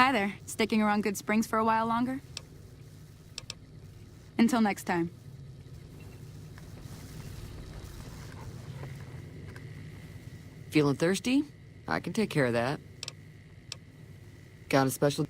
Hi there. Sticking around Goodsprings for a while longer? Until next time. Feeling thirsty? I can take care of that. Got a special...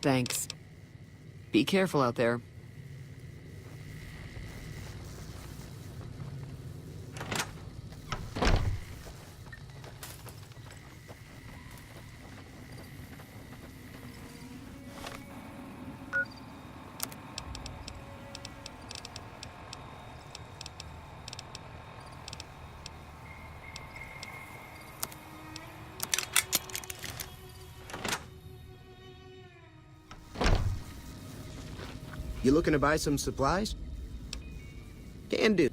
Thanks. Be careful out there. You looking to buy some supplies? Can do.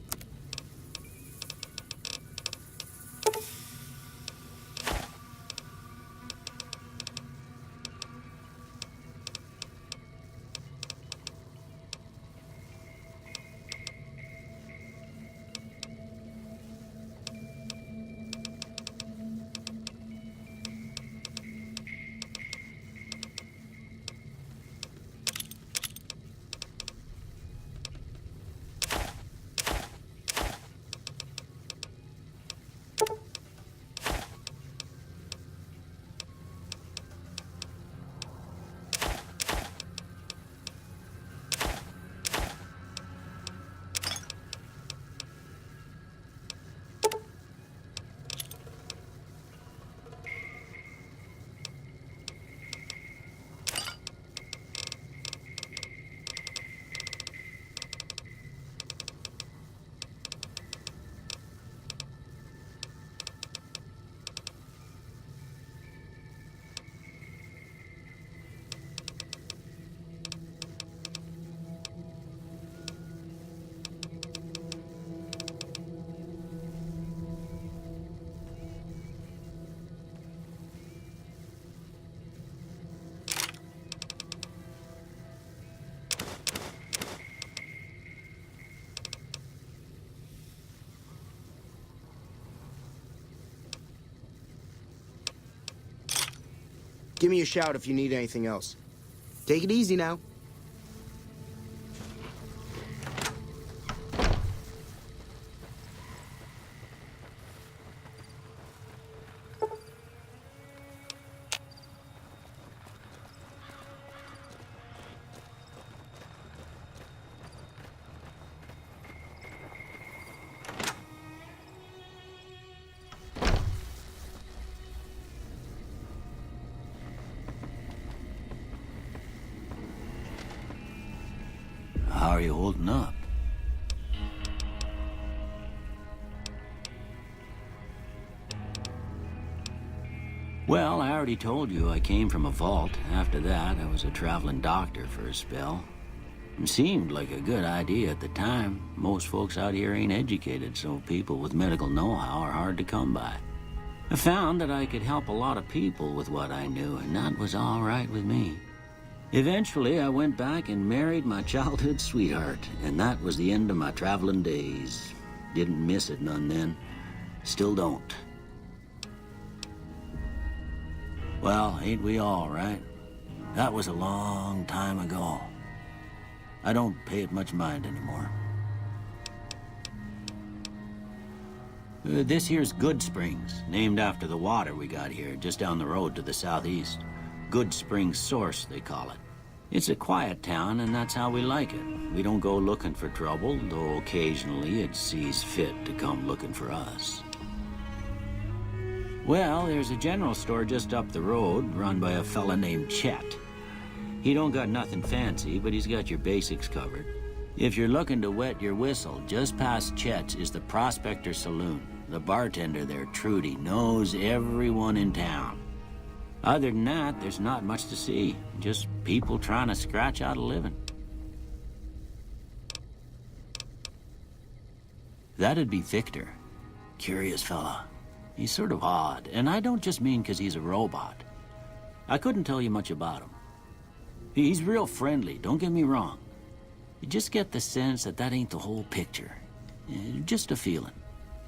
Give me a shout if you need anything else. Take it easy now. How are you holding up? Well, I already told you I came from a vault. After that, I was a traveling doctor for a spell. It seemed like a good idea at the time. Most folks out here ain't educated, so people with medical know-how are hard to come by. I found that I could help a lot of people with what I knew, and that was all right with me. Eventually, I went back and married my childhood sweetheart, and that was the end of my traveling days. Didn't miss it none then. Still don't. Well, ain't we all, right? That was a long time ago. I don't pay it much mind anymore. This here's Goodsprings, named after the water we got here, just down the road to the southeast. Goodsprings Source, they call it. It's a quiet town, and that's how we like it. We don't go looking for trouble, though occasionally it sees fit to come looking for us. Well, there's a general store just up the road, run by a fella named Chet. He don't got nothing fancy, but he's got your basics covered. If you're looking to wet your whistle, just past Chet's is the Prospector Saloon. The bartender there, Trudy, knows everyone in town. Other than that, there's not much to see. Just people trying to scratch out a living. That'd be Victor. Curious fella. He's sort of odd, and I don't just mean 'cause he's a robot. I couldn't tell you much about him. He's real friendly, don't get me wrong. You just get the sense that that ain't the whole picture. Just a feeling.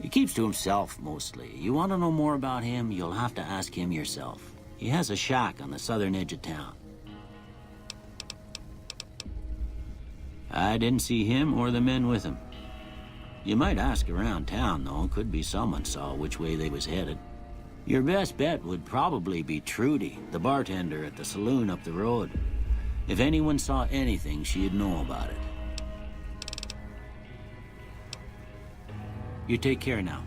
He keeps to himself, mostly. You want to know more about him, you'll have to ask him yourself. He has a shack on the southern edge of town. I didn't see him or the men with him. You might ask around town, though. Could be someone saw which way they was headed. Your best bet would probably be Trudy, the bartender at the saloon up the road. If anyone saw anything, she'd know about it. You take care now.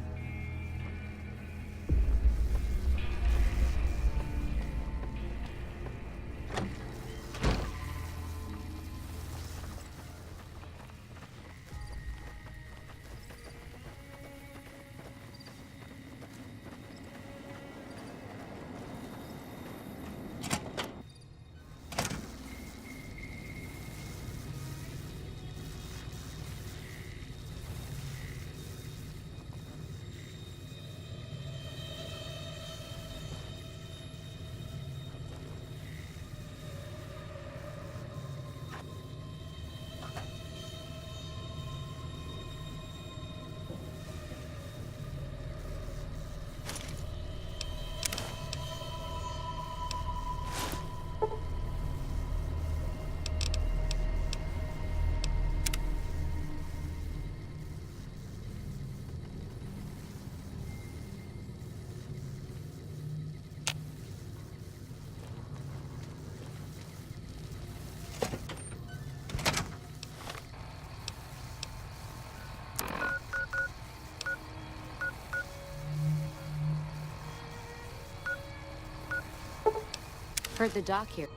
Heard the dock here.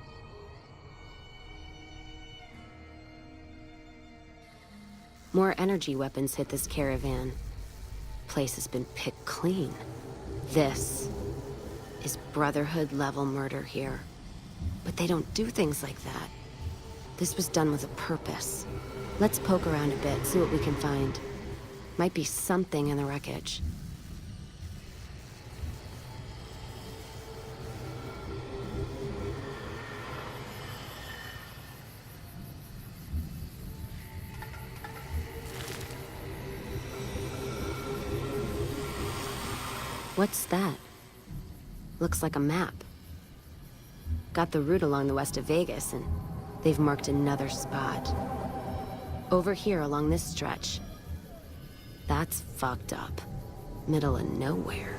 More energy weapons hit this caravan. Place has been picked clean. This is Brotherhood-level murder here. But they don't do things like that. This was done with a purpose. Let's poke around a bit, see what we can find. Might be something in the wreckage. What's that? Looks like a map. Got the route along the west of Vegas, and they've marked another spot. Over here along this stretch. That's fucked up. Middle of nowhere.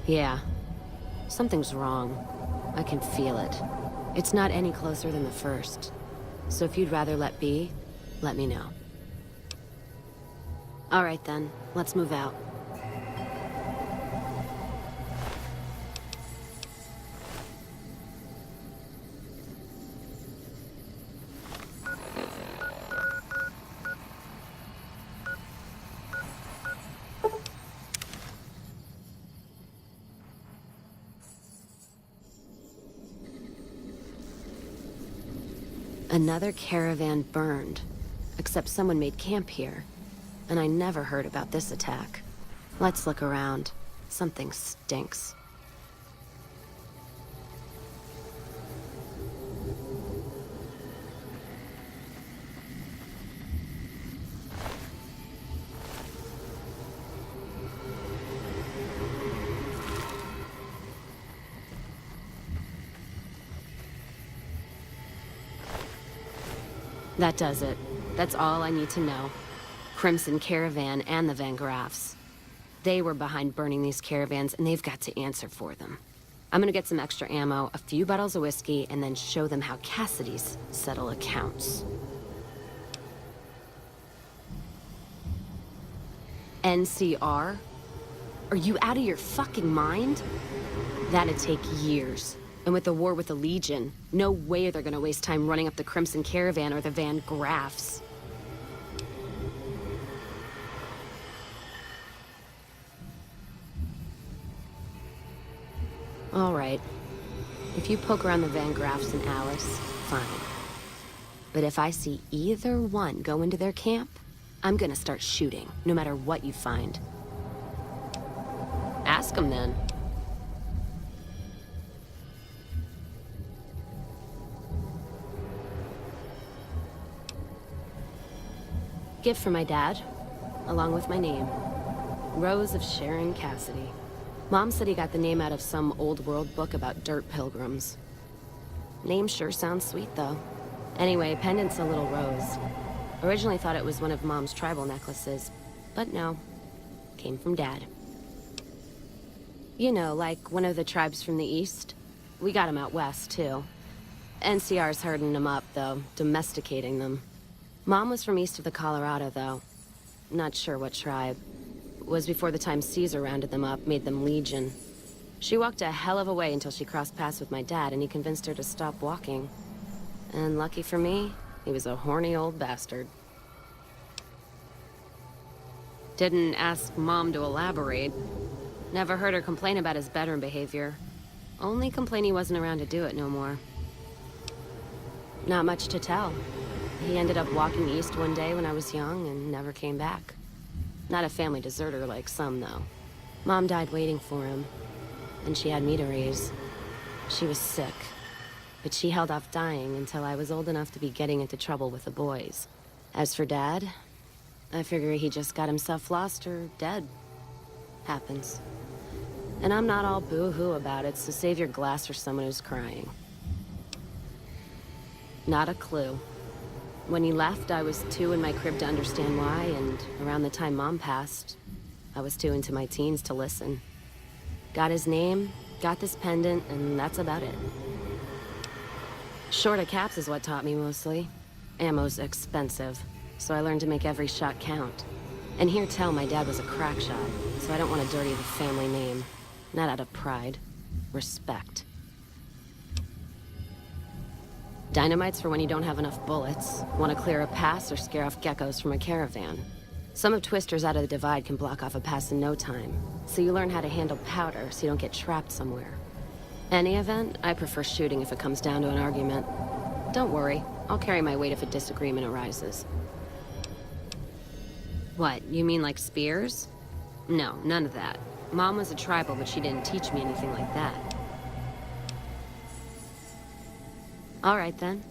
Yeah. Something's wrong. I can feel it. It's not any closer than the first. So if you'd rather let be, let me know. All right then, let's move out. Another caravan burned, except someone made camp here. And I never heard about this attack. Let's look around. Something stinks. That does it. That's all I need to know. Crimson Caravan and the Van Graffs. They were behind burning these caravans, and they've got to answer for them. I'm gonna get some extra ammo, a few bottles of whiskey, and then show them how Cassidy's settle accounts. NCR? Are you out of your fucking mind? That'd take years. And with the war with the Legion, no way they're gonna waste time running up the Crimson Caravan or the Van Graffs. All right. If you poke around the Van Graffs and Alice, fine. But if I see either one go into their camp, I'm gonna start shooting, no matter what you find. Ask them then. Gift for my dad, along with my name. Rose of Sharon Cassidy. Mom said he got the name out of some old world book about dirt pilgrims. Name sure sounds sweet, though. Anyway, pendant's a little rose. Originally thought it was one of Mom's tribal necklaces, but no. Came from Dad. You know, like one of the tribes from the east. We got them out west, too. NCR's herding them up, though, domesticating them. Mom was from east of the Colorado, though. Not sure what tribe. It was before the time Caesar rounded them up, made them Legion. She walked a hell of a way until she crossed paths with my dad, and he convinced her to stop walking. And lucky for me, he was a horny old bastard. Didn't ask Mom to elaborate. Never heard her complain about his bedroom behavior. Only complain he wasn't around to do it no more. Not much to tell. He ended up walking east one day when I was young and never came back. Not a family deserter like some, though. Mom died waiting for him, and she had me to raise. She was sick, but she held off dying until I was old enough to be getting into trouble with the boys. As for Dad, I figure he just got himself lost or dead. Happens. And I'm not all boo-hoo about it, so save your glass for someone who's crying. Not a clue. When he left, I was too in my crib to understand why, and around the time Mom passed, I was too into my teens to listen. Got his name, got this pendant, and that's about it. Short of caps is what taught me mostly. Ammo's expensive, so I learned to make every shot count. And hear tell my dad was a crack shot, so I don't want to dirty the family name. Not out of pride. Respect. Dynamite's for when you don't have enough bullets, want to clear a pass or scare off geckos from a caravan. Some of Twister's out of the Divide can block off a pass in no time, so you learn how to handle powder so you don't get trapped somewhere. Any event, I prefer shooting if it comes down to an argument. Don't worry, I'll carry my weight if a disagreement arises. What, you mean like spears? No, none of that. Mom was a tribal, but she didn't teach me anything like that. All right, then.